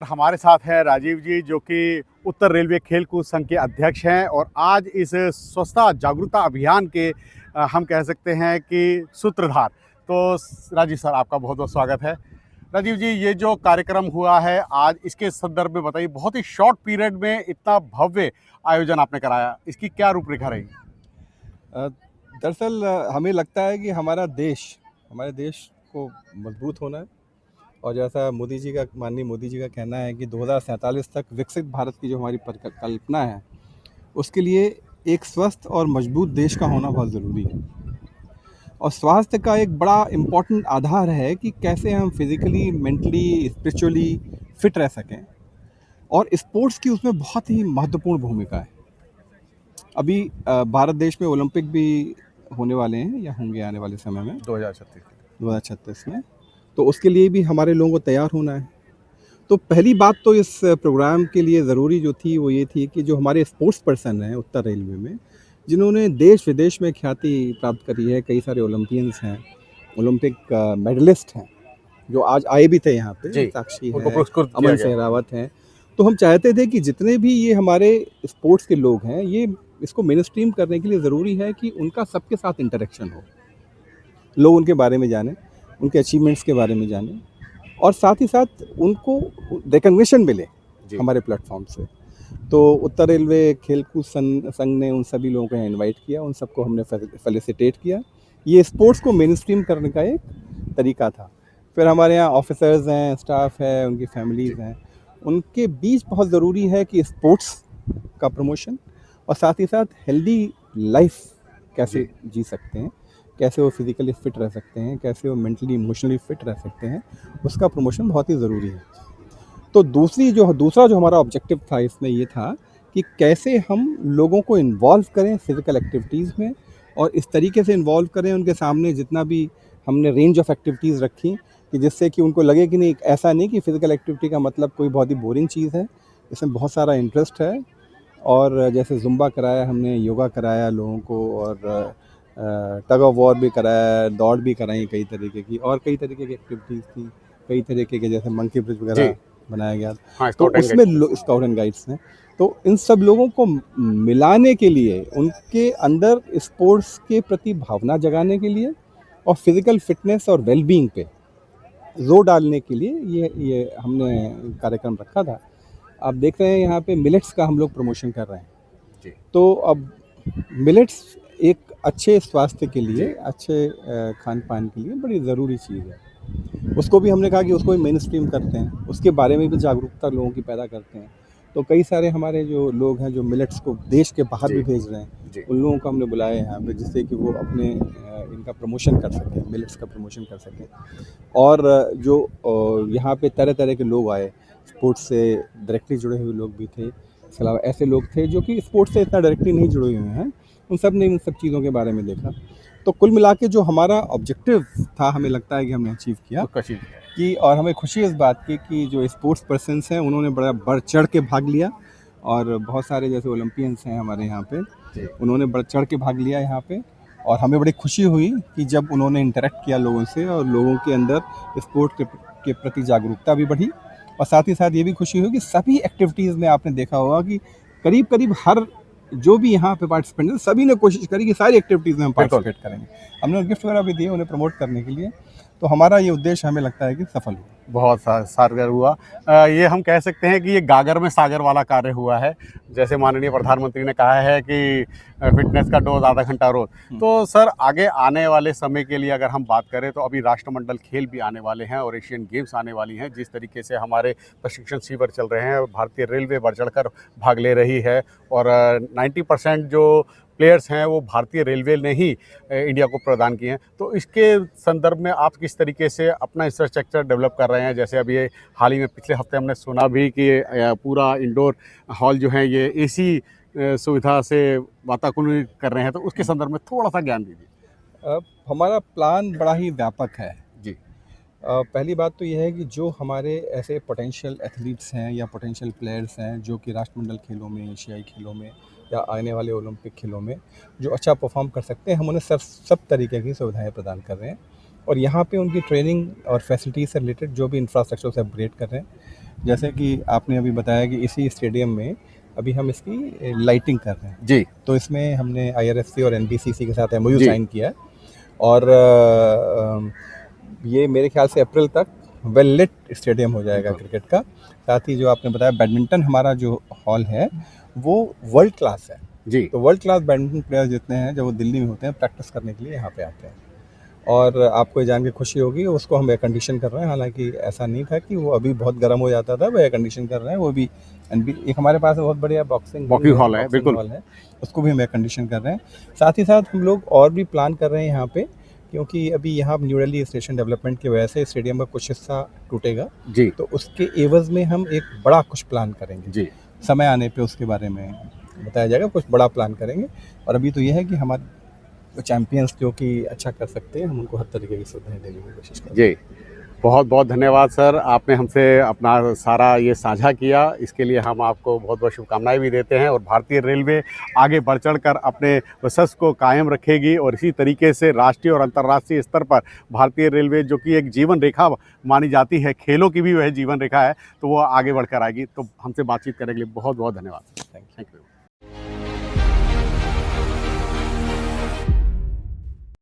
हमारे साथ है राजीव जी, जो कि उत्तर रेलवे खेलकूद संघ के अध्यक्ष हैं और आज इस स्वच्छता जागरूकता अभियान के हम कह सकते हैं कि सूत्रधार। तो राजीव सर, आपका बहुत बहुत स्वागत है। राजीव जी, ये जो कार्यक्रम हुआ है आज, इसके संदर्भ में बताइए। बहुत ही शॉर्ट पीरियड में इतना भव्य आयोजन आपने कराया, इसकी क्या रूपरेखा रही? दरअसल हमें लगता है कि हमारे देश को मजबूत होना है। और जैसा माननीय मोदी जी का कहना है कि 2047 तक विकसित भारत की जो हमारी कल्पना है, उसके लिए एक स्वस्थ और मजबूत देश का होना बहुत ज़रूरी है। और स्वास्थ्य का एक बड़ा इम्पॉर्टेंट आधार है कि कैसे हम फिज़िकली, मेंटली, स्पिरिचुअली फिट रह सकें। और स्पोर्ट्स की उसमें बहुत ही महत्वपूर्ण भूमिका है। अभी भारत देश में ओलंपिक भी होने वाले हैं या होंगे आने वाले समय में 2036 में। तो उसके लिए भी हमारे लोगों को तैयार होना है। तो पहली बात तो इस प्रोग्राम के लिए ज़रूरी जो थी वो ये थी कि जो हमारे स्पोर्ट्स पर्सन हैं उत्तर रेलवे में, जिन्होंने देश विदेश में ख्याति प्राप्त करी है, कई सारे ओलंपियंस हैं, ओलंपिक मेडलिस्ट हैं, जो आज आए भी थे यहाँ पे, साक्षी है, अमन सिंह रावत हैं। तो हम चाहते थे कि जितने भी ये हमारे स्पोर्ट्स के लोग हैं, ये इसको मेन स्ट्रीम करने के लिए ज़रूरी है कि उनका सबके साथ इंटरेक्शन हो, लोग उनके बारे में जानें, उनके अचीवमेंट्स के बारे में जानें, और साथ ही साथ उनको रिकग्निशन मिले हमारे प्लेटफॉर्म से। तो उत्तर रेलवे खेलकूद संघ ने उन सभी लोगों को यहाँ इन्वाइट किया, उन सबको हमने फेलिसिटेट किया। ये स्पोर्ट्स को मेन स्ट्रीम करने का एक तरीका था। फिर हमारे यहाँ ऑफिसर्स हैं, स्टाफ है, उनकी फैमिलीज़ हैं, उनके बीच बहुत ज़रूरी है कि स्पोर्ट्स का प्रमोशन और साथ ही साथ हेल्दी लाइफ कैसे जी सकते हैं, कैसे वो फिज़िकली फिट रह सकते हैं, कैसे वो मेंटली इमोशनली फिट रह सकते हैं, उसका प्रमोशन बहुत ही ज़रूरी है। तो दूसरा जो हमारा ऑब्जेक्टिव था इसमें ये था कि कैसे हम लोगों को इन्वॉल्व करें फिज़िकल एक्टिविटीज़ में, और इस तरीके से इन्वॉल्व करें उनके सामने जितना भी हमने रेंज ऑफ एक्टिविटीज़ रखी, कि जिससे कि उनको लगे कि नहीं, ऐसा नहीं कि फ़िज़िकल एक्टिविटी का मतलब कोई बहुत ही बोरिंग चीज़ है, इसमें बहुत सारा इंटरेस्ट है। और जैसे जुम्बा कराया हमने, योगा कराया लोगों को, और टग ऑफ वॉर भी कराया, दौड़ भी कराई कई तरीके की, और कई तरीके की एक्टिविटीज़ थी, कई तरीके के, जैसे मंकी ब्रिज वगैरह बनाया गया। तो उसमें स्काउट एंड गाइड्स ने, तो इन सब लोगों को मिलाने के लिए, उनके अंदर स्पोर्ट्स के प्रति भावना जगाने के लिए और फिज़िकल फिटनेस और वेलबींग पे जोर डालने के लिए ये हमने कार्यक्रम रखा था। आप देख रहे हैं यहाँ पे मिलेट्स का हम लोग प्रमोशन कर रहे हैं। तो अब मिलेट्स एक अच्छे स्वास्थ्य के लिए, अच्छे खान पान के लिए बड़ी ज़रूरी चीज़ है। उसको भी हमने कहा कि उसको भी मेन स्ट्रीम करते हैं, उसके बारे में भी जागरूकता लोगों की पैदा करते हैं। तो कई सारे हमारे जो लोग हैं जो मिलेट्स को देश के बाहर भी भेज रहे हैं, उन लोगों को हमने बुलाया है यहाँ पे, जिससे कि वो अपने इनका प्रमोशन कर सकें, मिलेट्स का प्रमोशन कर सकें। और जो यहाँ पे तरह तरह के लोग आए, स्पोर्ट्स से डायरेक्टली जुड़े हुए लोग भी थे, इसके अलावा ऐसे लोग थे जो कि स्पोर्ट्स से इतना डायरेक्टली नहीं जुड़े हुए हैं, उन सब ने इन सब चीज़ों के बारे में देखा। तो कुल मिला के जो हमारा ऑब्जेक्टिव था, हमें लगता है कि हमने अचीव किया कि, और हमें खुशी इस बात की कि जो स्पोर्ट्स पर्सन्स हैं उन्होंने बड़ा बढ़ चढ़ के भाग लिया। और बहुत सारे जैसे ओलंपियंस हैं हमारे यहाँ पे, उन्होंने बढ़ चढ़ के भाग लिया यहाँ पे। और हमें बड़ी खुशी हुई कि जब उन्होंने इंटरेक्ट किया लोगों से, और लोगों के अंदर स्पोर्ट के प्रति जागरूकता भी बढ़ी। और साथ ही साथ ये भी खुशी हुई कि सभी एक्टिविटीज़ में आपने देखा होगा कि करीब करीब हर जो भी यहाँ पे पार्टिसिपेंट हैं, सभी ने कोशिश करी कि सारी एक्टिविटीज़ में हम पार्टिसिपेट करेंगे। हमने उन्हें गिफ्ट वगैरह भी दिए उन्हें प्रमोट करने के लिए। तो हमारा ये उद्देश्य हमें लगता है कि सफल हुआ, बहुत सारगर हुआ। ये हम कह सकते हैं कि ये गागर में सागर वाला कार्य हुआ है। जैसे माननीय प्रधानमंत्री ने कहा है कि फिटनेस का डोज आधा घंटा रोज। तो सर, आगे आने वाले समय के लिए अगर हम बात करें तो अभी राष्ट्रमंडल खेल भी आने वाले हैं और एशियन गेम्स आने वाली हैं। जिस तरीके से हमारे प्रशिक्षण शिविर चल रहे हैं, भारतीय रेलवे बढ़ चढ़कर भाग ले रही है, और 90% जो प्लेयर्स हैं वो भारतीय रेलवे ने ही इंडिया को प्रदान किए हैं। तो इसके संदर्भ में आप किस तरीके से अपना इंफ्रास्ट्रक्चर डेवलप कर रहे हैं? जैसे अभी हाल ही में पिछले हफ्ते हमने सुना भी कि पूरा इंडोर हॉल जो है ये एसी सुविधा से वातानुकूलित कर रहे हैं, तो उसके संदर्भ में थोड़ा सा ज्ञान दीजिए। हमारा प्लान बड़ा ही व्यापक है जी। पहली बात तो यह है कि जो हमारे ऐसे पोटेंशियल एथलीट्स हैं या पोटेंशियल प्लेयर्स हैं जो कि राष्ट्रमंडल खेलों में, एशियाई खेलों में या आने वाले ओलंपिक खेलों में जो अच्छा परफॉर्म कर सकते हैं, हम उन्हें सब तरीके की सुविधाएं प्रदान कर रहे हैं। और यहाँ पे उनकी ट्रेनिंग और फैसिलिटी से रिलेटेड जो भी इंफ्रास्ट्रक्चर से अपग्रेड कर रहे हैं। जैसे कि आपने अभी बताया कि इसी स्टेडियम में अभी हम इसकी लाइटिंग कर रहे हैं, जी तो इसमें हमने IRFC और NBCC के साथ MOU जी साइन किया है और ये मेरे ख्याल से अप्रैल तक वेल लिट स्टेडियम हो जाएगा क्रिकेट का। साथ ही जो आपने बताया बैडमिंटन हमारा जो हॉल है वो वर्ल्ड क्लास है, जी तो वर्ल्ड क्लास बैडमिंटन प्लेयर्स जितने हैं जब वो दिल्ली में होते हैं प्रैक्टिस करने के लिए यहाँ पे आते हैं। और आपको ये जान के खुशी होगी उसको हम एयर कंडीशन कर रहे हैं, हालांकि ऐसा नहीं था कि वो अभी बहुत गर्म हो जाता था, वो एयर कंडीशन कर रहे हैं वो भी। एक हमारे पास बहुत बढ़िया बॉक्सिंग हॉल है, बिल्कुल। हॉल है, उसको भी हम एयर कंडीशन कर रहे हैं। साथ ही साथ हम लोग और भी प्लान कर रहे हैं यहाँ पे, क्योंकि अभी यहाँ न्यू दिल्ली स्टेशन डेवलपमेंट की वजह से स्टेडियम का कुछ हिस्सा टूटेगा, जी तो उसके एवज में हम एक बड़ा कुछ प्लान करेंगे। जी समय आने पे उसके बारे में बताया जाएगा, कुछ बड़ा प्लान करेंगे। और अभी तो ये है कि हमारे चैंपियंस जो कि अच्छा कर सकते हैं हम उनको हर तरीके की सुविधाएं देने की कोशिश करेंगे। जी बहुत बहुत धन्यवाद सर, आपने हमसे अपना सारा ये साझा किया, इसके लिए हम आपको बहुत बहुत शुभकामनाएं भी देते हैं। और भारतीय रेलवे आगे बढ़ चढ़ कर अपने वर्चस्व को कायम रखेगी और इसी तरीके से राष्ट्रीय और अंतर्राष्ट्रीय स्तर पर भारतीय रेलवे जो कि एक जीवन रेखा मानी जाती है, खेलों की भी वह जीवन रेखा है, तो वो आगे बढ़कर आएगी। तो हमसे बातचीत करने के लिए बहुत बहुत धन्यवाद। Thank you. Thank you.